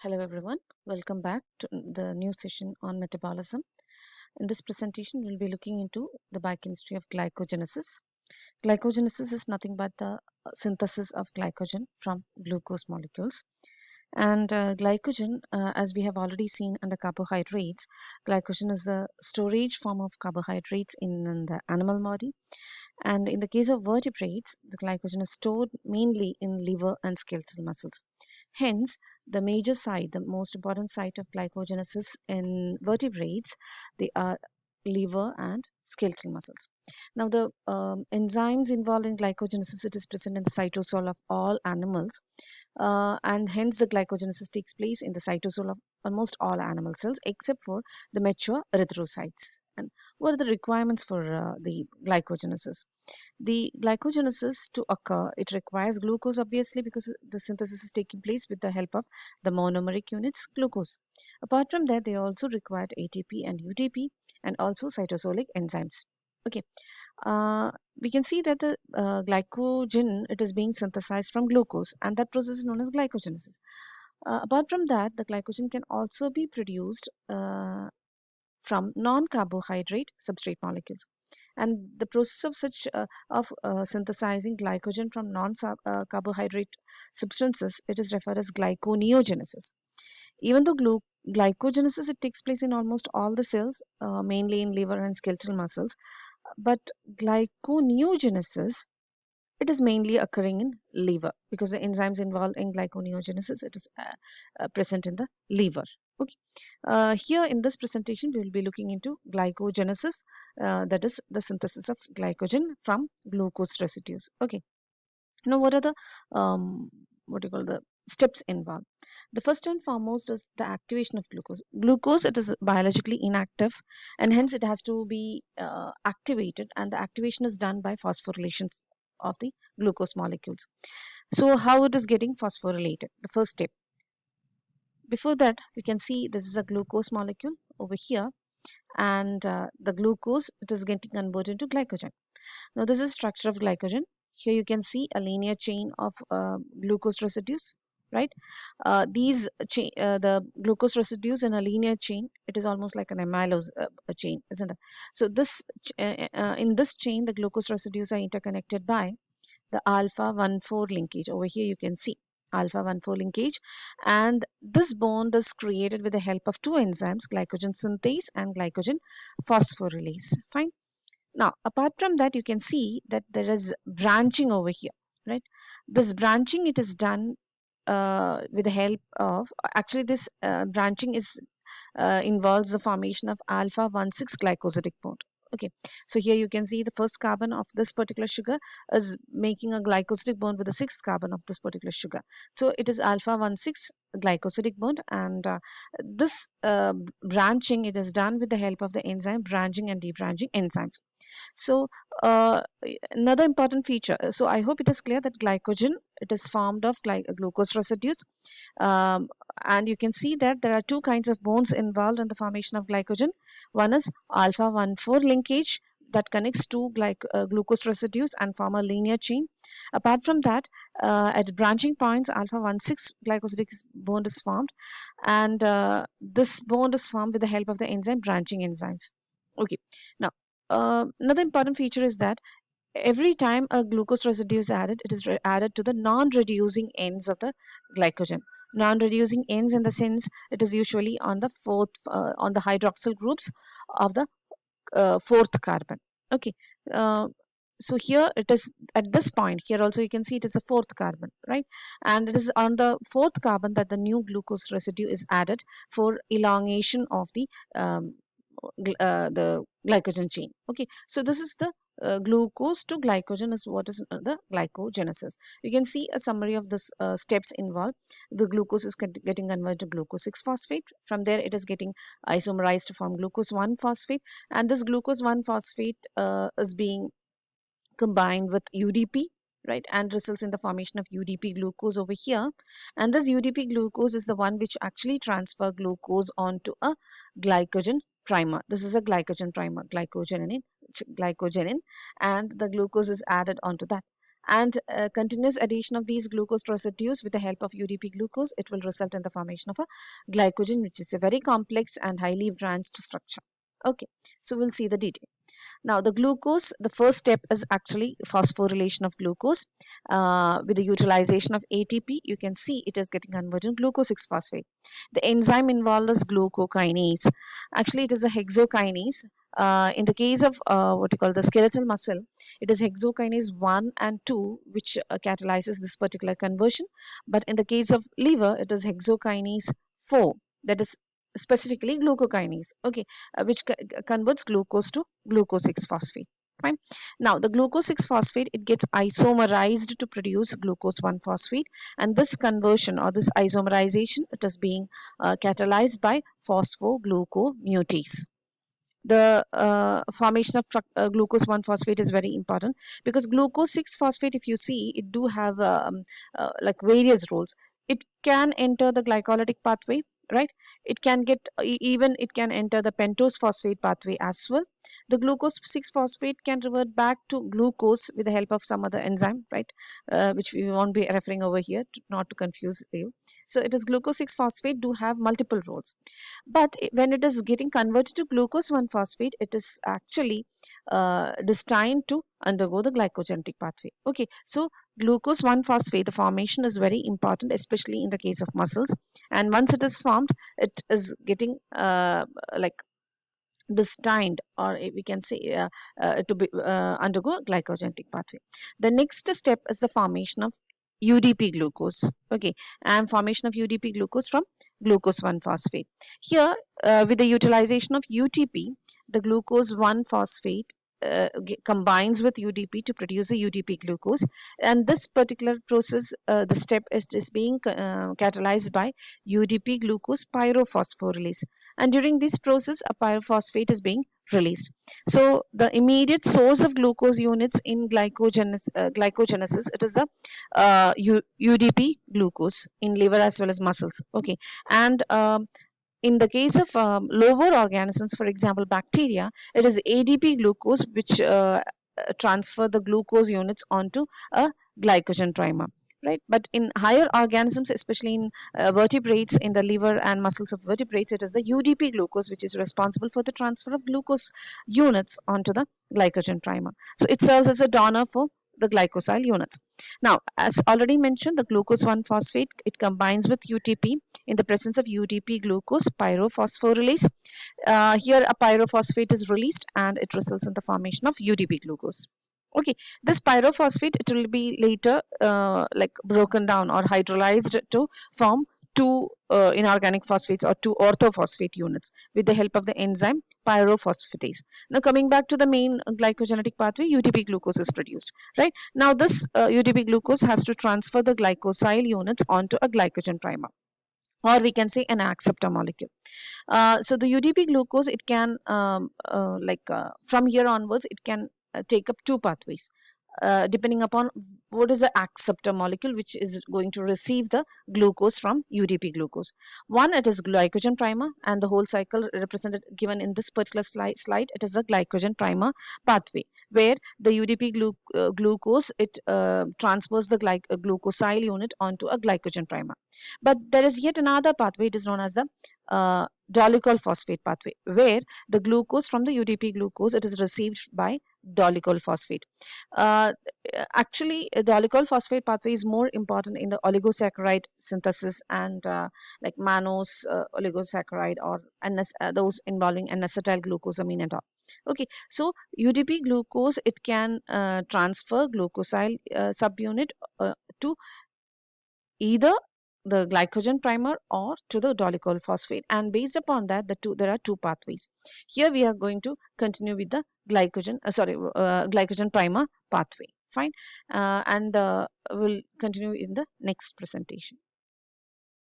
Hello everyone, welcome back to the new session on metabolism. In this presentation, we'll be looking into the biochemistry of glycogenesis. Glycogenesis is nothing but the synthesis of glycogen from glucose molecules. And glycogen, as we have already seen under carbohydrates, glycogen is the storage form of carbohydrates in the animal body. And in the case of vertebrates, the glycogen is stored mainly in liver and skeletal muscles. Hence, the major site, the most important site of glycogenesis in vertebrates, they are liver and skeletal muscles. Now, the enzymes involved in glycogenesis, it is present in the cytosol of all animals, and hence the glycogenesis takes place in the cytosol of almost all animal cells except for the mature erythrocytes. And what are the requirements for the glycogenesis? The glycogenesis to occur, it requires glucose obviously because the synthesis is taking place with the help of the monomeric units glucose. Apart from that, they also require ATP and UTP and also cytosolic enzymes. Okay, we can see that the glycogen, it is being synthesized from glucose, and that process is known as glycogenesis. Apart from that, the glycogen can also be produced from non-carbohydrate substrate molecules, and the process of such of synthesizing glycogen from non-carbohydrate substances, it is referred as glyconeogenesis. Even though glycogenesis, it takes place in almost all the cells, mainly in liver and skeletal muscles, but glyconeogenesis, it is mainly occurring in liver because the enzymes involved in glyconeogenesis, it is present in the liver. Okay. Here in this presentation, we will be looking into glycogenesis, that is the synthesis of glycogen from glucose residues. Okay. Now, what are the what do you call the steps involved? The first and foremost is the activation of glucose. Glucose, it is biologically inactive, and hence it has to be activated, and the activation is done by phosphorylations of the glucose molecules. So, how it is getting phosphorylated? The first step. Before that, we can see this is a glucose molecule over here, and the glucose, it is getting converted into glycogen. Now, this is structure of glycogen. Here you can see a linear chain of glucose residues, right? The glucose residues in a linear chain, it is almost like an amylose chain, isn't it? So in this chain, the glucose residues are interconnected by the alpha 1,4 linkage. Over here you can see alpha 1,4 linkage, and this bond is created with the help of two enzymes, glycogen synthase and glycogen phosphorylase. Fine. Now, apart from that, you can see that there is branching over here, right? This branching, it is done with the help of, actually this branching is involves the formation of alpha 1,6 glycosidic bond. Okay, so here you can see the first carbon of this particular sugar is making a glycosidic bond with the sixth carbon of this particular sugar. So it is alpha 1,6 glycosidic bond, and this branching, it is done with the help of the enzyme branching and debranching enzymes. So another important feature. So I hope it is clear that glycogen, it is formed of glucose residues, um, and you can see that there are two kinds of bonds involved in the formation of glycogen. One is alpha 1,4 linkage that connects two glucose residues and form a linear chain. Apart from that, at branching points, alpha 1,6 glycosidic bond is formed, and this bond is formed with the help of the enzyme branching enzymes. Okay. Now, another important feature is that every time a glucose residue is added, it is added to the non-reducing ends of the glycogen. Non-reducing ends in the sense it is usually on the on the hydroxyl groups of the fourth carbon. Okay. Uh, so here it is at this point, here also you can see it is a fourth carbon, right? And it is on the fourth carbon that the new glucose residue is added for elongation of the glycogen chain. Okay, so this is the glucose to glycogen is what is the glycogenesis. You can see a summary of this steps involved. The glucose is getting converted to glucose 6 phosphate. From there, it is getting isomerized to form glucose 1 phosphate, and this glucose 1 phosphate is being combined with UDP, right, and results in the formation of UDP glucose over here. And this UDP glucose is the one which actually transfer glucose onto a glycogen primer. This is a glycogen primer, glycogenin, and the glucose is added onto that. and continuous addition of these glucose residues with the help of UDP glucose, it will result in the formation of a glycogen, which is a very complex and highly branched structure. Okay, so we'll see the detail. Now, the glucose, the first step is actually phosphorylation of glucose. With the utilization of ATP, you can see it is getting converted to glucose 6-phosphate. The enzyme involved is glucokinase. Actually, it is a hexokinase. In the case of what you call the skeletal muscle, it is hexokinase 1 and 2, which catalyzes this particular conversion. But in the case of liver, it is hexokinase 4, that is specifically glucokinase. Okay, which converts glucose to glucose 6-phosphate. Fine. Now, the glucose 6-phosphate, it gets isomerized to produce glucose 1-phosphate, and this conversion or this isomerization, it is being catalyzed by phosphoglucomutase. The formation of glucose 1-phosphate is very important, because glucose 6-phosphate, if you see, it do have like various roles. It can enter the glycolytic pathway, right? It can get even it can enter the pentose phosphate pathway as well. The glucose 6-phosphate can revert back to glucose with the help of some other enzyme, right? Which we won't be referring over here, not to confuse you. So it is glucose 6-phosphate do have multiple roles, but when it is getting converted to glucose 1-phosphate, it is actually destined to undergo the glycogenetic pathway. Okay, so glucose 1-phosphate, the formation is very important, especially in the case of muscles, and once it is formed, it is getting like destined, or we can say to be undergo glycogenetic pathway. The next step is the formation of UDP glucose. Okay, and formation of UDP glucose from glucose 1-phosphate. Here, with the utilization of UTP, the glucose 1-phosphate combines with UDP to produce a UDP glucose, and this particular process, the step is being catalyzed by UDP glucose pyrophosphorylase, and during this process a pyrophosphate is being released. So the immediate source of glucose units in glycogenesis, it is the UDP glucose in liver as well as muscles. Okay, and in the case of lower organisms, for example bacteria, it is ADP glucose which transfer the glucose units onto a glycogen trimer, right? But in higher organisms, especially in vertebrates, in the liver and muscles of vertebrates, it is the UDP glucose which is responsible for the transfer of glucose units onto the glycogen trimer. So it serves as a donor for the glycosyl units. Now, as already mentioned, the glucose 1-phosphate, it combines with UTP in the presence of UDP glucose pyrophosphorylase. Here a pyrophosphate is released and it results in the formation of UDP glucose. Okay, this pyrophosphate, it will be later like broken down or hydrolyzed to form two inorganic phosphates or two orthophosphate units with the help of the enzyme pyrophosphatase. Now coming back to the main glycogenetic pathway, UDP glucose is produced, right? Now this UDP glucose has to transfer the glycosyl units onto a glycogen primer, or we can say an acceptor molecule. So the UDP glucose, it can from here onwards, it can take up two pathways depending upon what is the acceptor molecule which is going to receive the glucose from UDP glucose. One, it is glycogen primer, and the whole cycle represented given in this particular slide, it is a glycogen primer pathway where the UDP glucose, it transfers the glucosyl unit onto a glycogen primer. But there is yet another pathway, it is known as the dolichol phosphate pathway, where the glucose from the UDP glucose, it is received by dolichol phosphate. Actually, the dolichol phosphate pathway is more important in the oligosaccharide synthesis and like mannose oligosaccharide, or those involving N-acetyl glucosamine and all. Okay, so UDP glucose, it can transfer glucosyl subunit to either the glycogen primer or to the dolichol phosphate, and based upon that, there are two pathways. Here we are going to continue with the glycogen primer pathway. Fine, and we'll continue in the next presentation.